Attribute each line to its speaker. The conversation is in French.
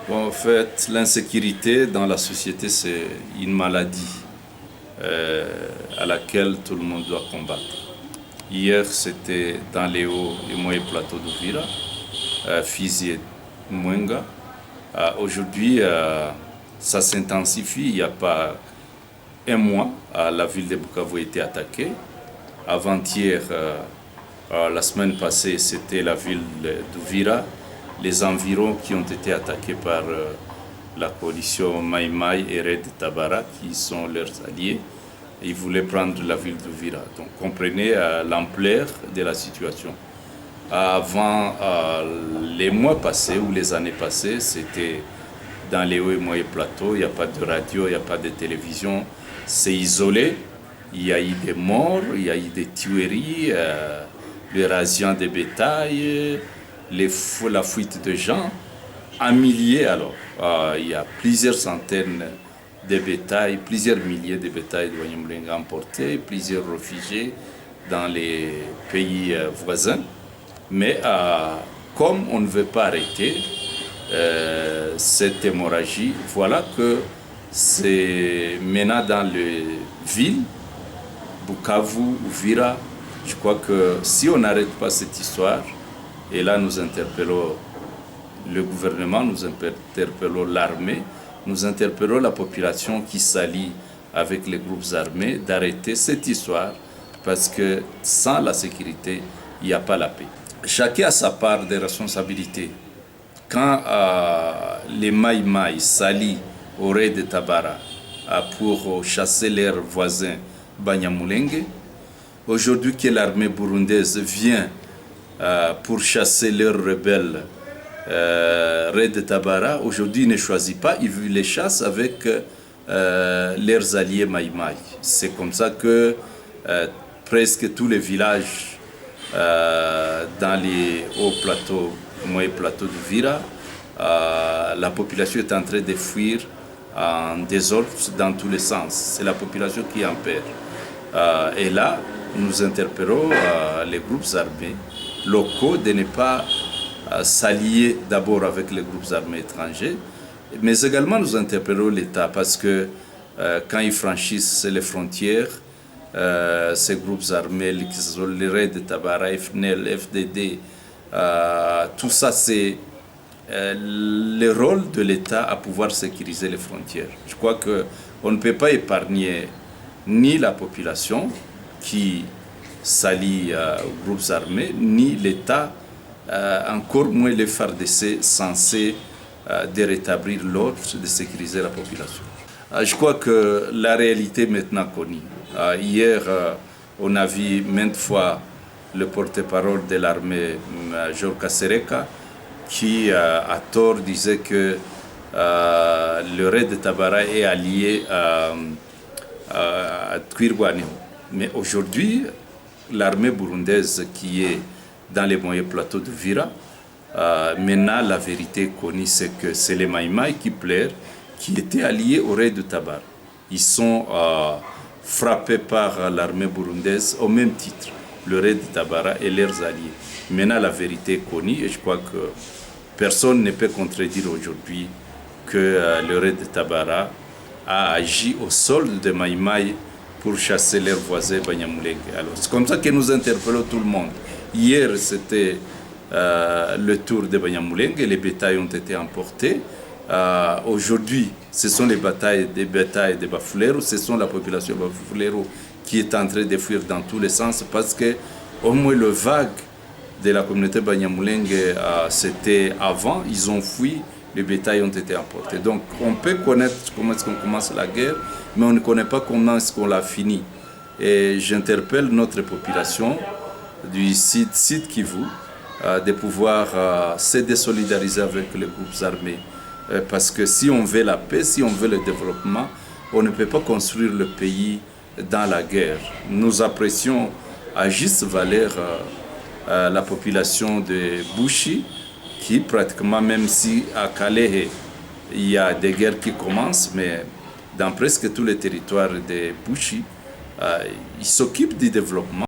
Speaker 1: Bon, en fait, l'insécurité dans la société, c'est une maladie à laquelle tout le monde doit combattre. Hier, c'était dans les hauts et moyens plateaux d'Uvira, Fizi et Mwenga. Aujourd'hui, ça s'intensifie. Il n'y a pas un mois, la ville de Bukavu a été attaquée. Avant-hier, la semaine passée, c'était la ville d'Uvira, les environs qui ont été attaqués par la coalition Maï Maï et Red Tabara, qui sont leurs alliés. Ils voulaient prendre la ville d'Uvira. Donc comprenez l'ampleur de la situation. Avant les mois passés ou les années passées, c'était dans les hauts et moyens plateaux, il n'y a pas de radio, il n'y a pas de télévision, c'est isolé. Il y a eu des morts, il y a eu des tueries, le rasiement des bétails, la fuite de gens, en milliers alors. Il y a plusieurs centaines de bétails, plusieurs milliers de bétails de Banyamulenge emportés, plusieurs réfugiés dans les pays voisins. Mais comme on ne veut pas arrêter cette hémorragie, voilà que c'est maintenant dans les villes, Bukavu, Uvira, je crois que si on n'arrête pas cette histoire, et là nous interpellons le gouvernement, nous interpellons l'armée, nous interpellons la population qui s'allie avec les groupes armés d'arrêter cette histoire, parce que sans la sécurité, il n'y a pas la paix. Chacun a sa part de responsabilité. Quand les Maï Maï s'allient au raid de Tabara pour chasser leurs voisins Banyamulenge, aujourd'hui que l'armée burundaise vient pour chasser leurs rebelles raid de Tabara, aujourd'hui ils ne choisissent pas, ils les chassent avec leurs alliés Maï Maï. C'est comme ça que presque tous les villages dans les hauts plateaux, moyens plateaux de Vira, la population est en train de fuir en désordre dans tous les sens. C'est la population qui en perd. Et là, nous interpellons les groupes armés locaux de ne pas s'allier d'abord avec les groupes armés étrangers, mais également nous interpellons l'État parce que quand ils franchissent les frontières, ces groupes armés, les raids de Tabara, FNL, FDD, tout ça c'est le rôle de l'État à pouvoir sécuriser les frontières. Je crois qu'on ne peut pas épargner ni la population qui s'allie aux groupes armés, ni l'État, encore moins les FARDC censés de rétablir l'ordre, de sécuriser la population. Je crois que la réalité est maintenant connue. Hier, on a vu maintes fois le porte-parole de l'armée, Major Kasereka, qui à tort disait que le raid de Tabara est allié à Twirwaneho. Mais aujourd'hui, l'armée burundaise qui est dans les moyens plateaux de Vira, maintenant la vérité connue, c'est que c'est les Maï Maï qui plairent, qui étaient alliés au raid de Tabara. Ils sont frappés par l'armée burundaise au même titre, le raid de Tabara et leurs alliés. Maintenant la vérité est connue et je crois que personne ne peut contredire aujourd'hui que le raid de Tabara a agi au sol de Maï Maï pour chasser leurs voisins Banyamulenge. Alors c'est comme ça que nous interpellons tout le monde. Hier c'était le tour de Banyamulenge, les bétails ont été emportés. Aujourd'hui, ce sont les bétails de Bafulero, ce sont la population de Bafulero qui est en train de fuir dans tous les sens parce que au moins le vague de la communauté Banyamulenge, c'était avant, ils ont fui, les bétails ont été emportés. Donc on peut connaître comment est-ce qu'on commence la guerre, mais on ne connaît pas comment est-ce qu'on l'a fini. Et j'interpelle notre population du site Kivu de pouvoir se désolidariser avec les groupes armés. Parce que si on veut la paix, si on veut le développement, on ne peut pas construire le pays dans la guerre. Nous apprécions à juste valeur la population de Bushi, qui pratiquement, même si à Kalehe, il y a des guerres qui commencent, mais dans presque tous les territoires de Bushi, ils s'occupent du développement.